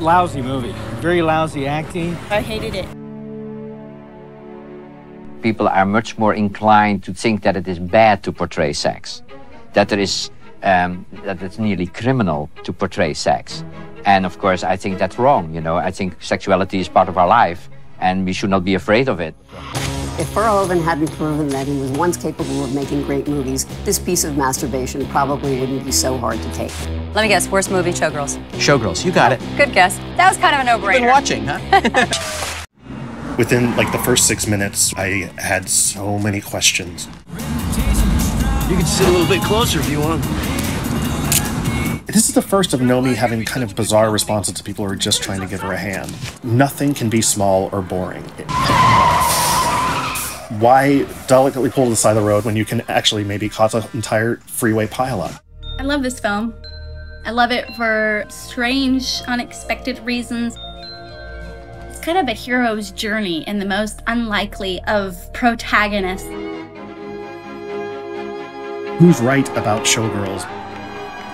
Lousy movie. Very lousy acting. I hated it. People are much more inclined to think that it is bad to portray sex, that that it's nearly criminal to portray sex. And of course, I think that's wrong. You know, I think sexuality is part of our life, and we should not be afraid of it. If Verhoeven hadn't proven that he was once capable of making great movies, this piece of masturbation probably wouldn't be so hard to take. Let me guess, worst movie, Showgirls. Showgirls, you got it. Good guess. That was kind of a no-brainer. Been watching, huh? Within like the first 6 minutes, I had so many questions. You can sit a little bit closer if you want. This is the first of Nomi having kind of bizarre responses to people who are just trying to give her a hand. Nothing can be small or boring. Why delicately pull to the side of the road when you can actually maybe cause an entire freeway pileup? I love this film. I love it for strange, unexpected reasons. It's kind of a hero's journey in the most unlikely of protagonists. Who's right about Showgirls?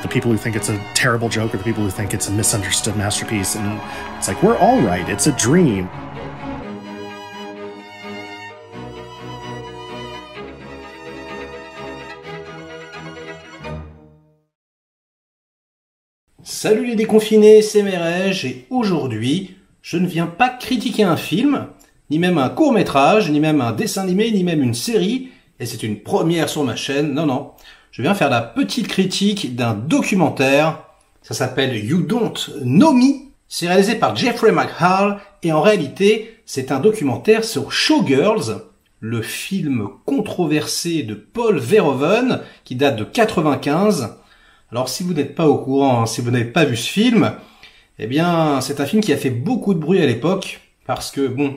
The people who think it's a terrible joke or the people who think it's a misunderstood masterpiece? And it's like, we're all right. It's a dream. Salut les déconfinés, c'est Merege et aujourd'hui, je ne viens pas critiquer un film, ni même un court-métrage, ni même un dessin animé, ni même une série, et c'est une première sur ma chaîne, non. Je viens faire la petite critique d'un documentaire, ça s'appelle You Don't Know Me, c'est réalisé par Jeffrey McHale, et en réalité, c'est un documentaire sur Showgirls, le film controversé de Paul Verhoeven, qui date de 95. Alors si vous n'êtes pas au courant, si vous n'avez pas vu ce film, eh bien c'est un film qui a fait beaucoup de bruit à l'époque, parce que bon,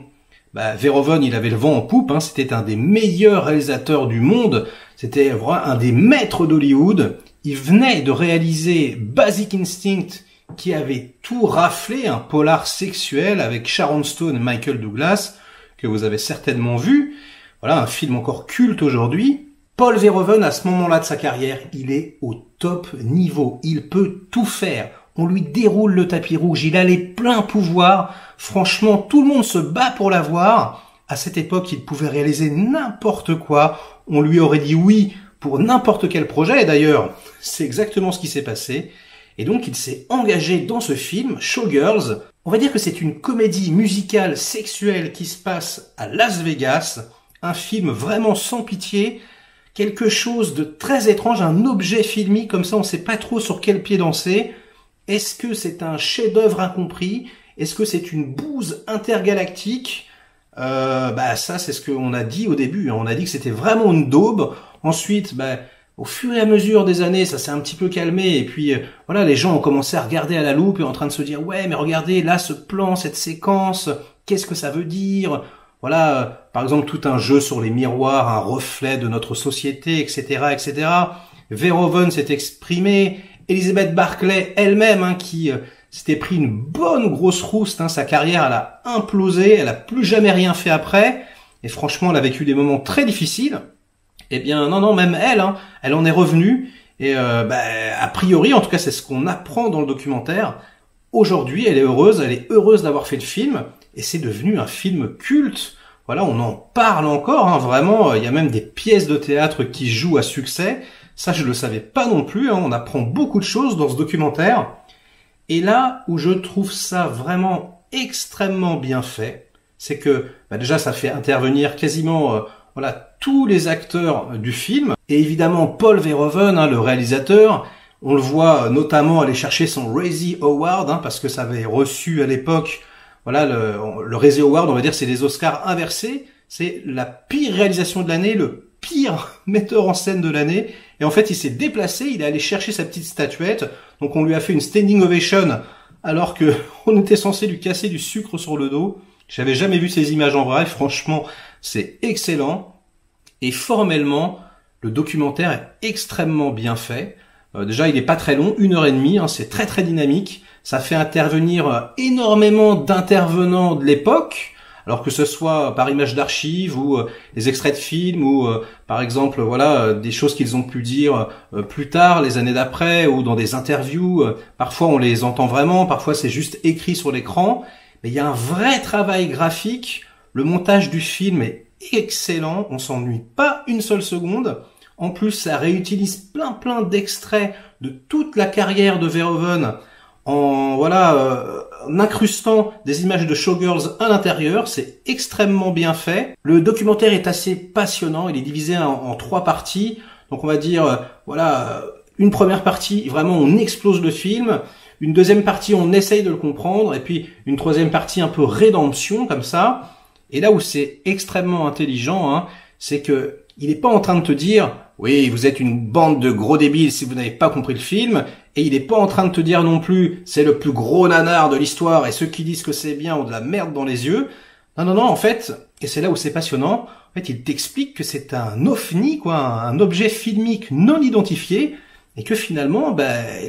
Verhoeven il avait le vent en poupe, hein, c'était un des meilleurs réalisateurs du monde, c'était vraiment un des maîtres d'Hollywood, il venait de réaliser Basic Instinct qui avait tout raflé, un polar sexuel avec Sharon Stone et Michael Douglas, que vous avez certainement vu, voilà un film encore culte aujourd'hui. Paul Verhoeven, à ce moment-là de sa carrière, il est au top niveau. Il peut tout faire. On lui déroule le tapis rouge. Il a les pleins pouvoirs. Franchement, tout le monde se bat pour l'avoir. À cette époque, il pouvait réaliser n'importe quoi. On lui aurait dit oui pour n'importe quel projet. Et d'ailleurs, c'est exactement ce qui s'est passé. Et donc, il s'est engagé dans ce film, Showgirls. On va dire que c'est une comédie musicale sexuelle qui se passe à Las Vegas. Un film vraiment sans pitié. Quelque chose de très étrange, un objet filmique comme ça, on sait pas trop sur quel pied danser. Est-ce que c'est un chef-d'œuvre incompris? Est-ce que c'est une bouse intergalactique? Ça c'est ce qu'on a dit au début. On a dit que c'était vraiment une daube. Ensuite, au fur et à mesure des années, ça s'est un petit peu calmé. Et puis voilà, les gens ont commencé à regarder à la loupe et en train de se dire ouais, mais regardez là ce plan, cette séquence, qu'est-ce que ça veut dire? Voilà, par exemple, tout un jeu sur les miroirs, un reflet de notre société, etc., etc. Verhoeven s'est exprimé. Elizabeth Barclay elle-même, qui s'était pris une bonne grosse rouste, sa carrière, elle a implosé, elle a plus jamais rien fait après. Et franchement, elle a vécu des moments très difficiles. Eh bien, non, même elle, elle en est revenue. Et a priori, en tout cas, c'est ce qu'on apprend dans le documentaire. Aujourd'hui, elle est heureuse d'avoir fait le film. Et c'est devenu un film culte. Voilà, on en parle encore, vraiment. Il y a même des pièces de théâtre qui jouent à succès. Ça, je le savais pas non plus. On apprend beaucoup de choses dans ce documentaire. Et là où je trouve ça vraiment extrêmement bien fait, c'est que déjà, ça fait intervenir quasiment tous les acteurs du film. Et évidemment, Paul Verhoeven, le réalisateur, on le voit notamment aller chercher son Razzie Award, parce que ça avait reçu à l'époque... Voilà, le Razzie Award, on va dire, c'est les Oscars inversés. C'est la pire réalisation de l'année, le pire metteur en scène de l'année. Et en fait, il s'est déplacé, il est allé chercher sa petite statuette. Donc, on lui a fait une standing ovation alors que on était censé lui casser du sucre sur le dos. J'avais jamais vu ces images en vrai. Franchement, c'est excellent. Et formellement, le documentaire est extrêmement bien fait. Déjà, il est pas très long, 1h30. C'est très très dynamique. Ça fait intervenir énormément d'intervenants de l'époque. Alors que ce soit par image d'archives ou des extraits de films ou par exemple voilà des choses qu'ils ont pu dire plus tard, les années d'après ou dans des interviews, parfois on les entend vraiment, parfois c'est juste écrit sur l'écran, mais il y a un vrai travail graphique, le montage du film est excellent, on s'ennuie pas une seule seconde. En plus, ça réutilise plein d'extraits de toute la carrière de Verhoeven en en incrustant des images de Showgirls à l'intérieur. C'est extrêmement bien fait. Le documentaire est assez passionnant. Il est divisé en 3 parties. Donc on va dire une première partie, vraiment on explose le film. Une deuxième partie, on essaye de le comprendre. Et puis une troisième partie, un peu rédemption comme ça. Et là où c'est extrêmement intelligent, c'est que il n'est pas en train de te dire « Oui, vous êtes une bande de gros débiles si vous n'avez pas compris le film », et il n'est pas en train de te dire non plus « C'est le plus gros nanar de l'histoire et ceux qui disent que c'est bien ont de la merde dans les yeux ». Non, en fait, et c'est là où c'est passionnant, en fait, il t'explique que c'est un ovni, un objet filmique non identifié, et que finalement,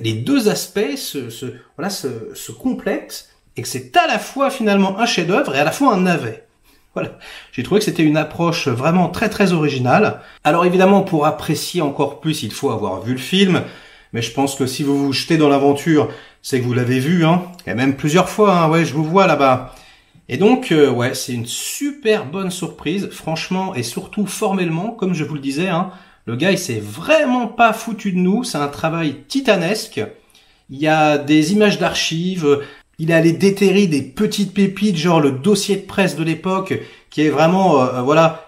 les deux aspects se complètent, et que c'est à la fois finalement un chef-d'œuvre et à la fois un navet. Voilà, j'ai trouvé que c'était une approche vraiment très originale. Alors évidemment, pour apprécier encore plus, il faut avoir vu le film, mais je pense que si vous vous jetez dans l'aventure, c'est que vous l'avez vu, et même plusieurs fois, ouais, je vous vois là-bas. Et donc, ouais, c'est une super bonne surprise, franchement, et surtout formellement, comme je vous le disais, le gars, il s'est vraiment pas foutu de nous, c'est un travail titanesque. Il y a des images d'archives. Il est allé déterrer des petites pépites, genre le dossier de presse de l'époque, qui est vraiment,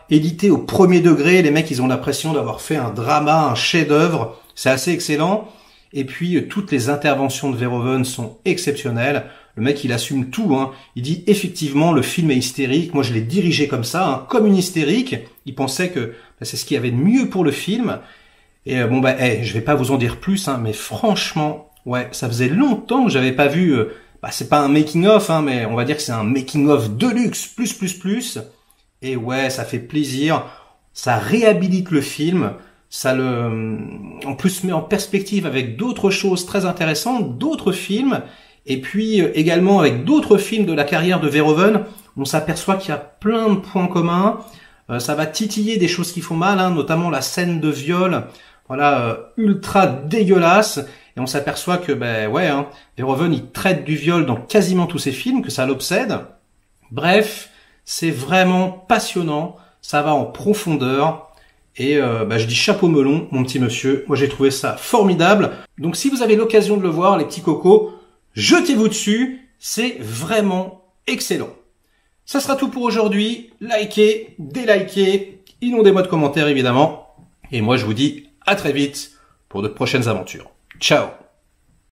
édité au premier degré. Les mecs, ils ont l'impression d'avoir fait un drama, un chef-d'œuvre. C'est assez excellent. Et puis, toutes les interventions de Verhoeven sont exceptionnelles. Le mec, il assume tout, Il dit, effectivement, le film est hystérique. Moi, je l'ai dirigé comme ça, comme une hystérique. Il pensait que c'est ce qu'il y avait de mieux pour le film. Et je vais pas vous en dire plus, mais franchement, ouais, ça faisait longtemps que j'avais pas vu... c'est pas un making-of, mais on va dire que c'est un making-of de luxe, plus. Et ouais, ça fait plaisir. Ça réhabilite le film. Ça en plus met en perspective avec d'autres choses très intéressantes, d'autres films. Et puis également avec d'autres films de la carrière de Verhoeven, on s'aperçoit qu'il y a plein de points communs. Ça va titiller des choses qui font mal, notamment la scène de viol, ultra dégueulasse. Et on s'aperçoit que, Verhoeven, il traite du viol dans quasiment tous ses films, que ça l'obsède. Bref, c'est vraiment passionnant, ça va en profondeur. Et je dis chapeau melon, mon petit monsieur. Moi, j'ai trouvé ça formidable. Donc, si vous avez l'occasion de le voir, les petits cocos, jetez-vous dessus. C'est vraiment excellent. Ça sera tout pour aujourd'hui. Likez, délikez, inondez-moi de commentaires, évidemment. Et moi, je vous dis à très vite pour de prochaines aventures. Ciao.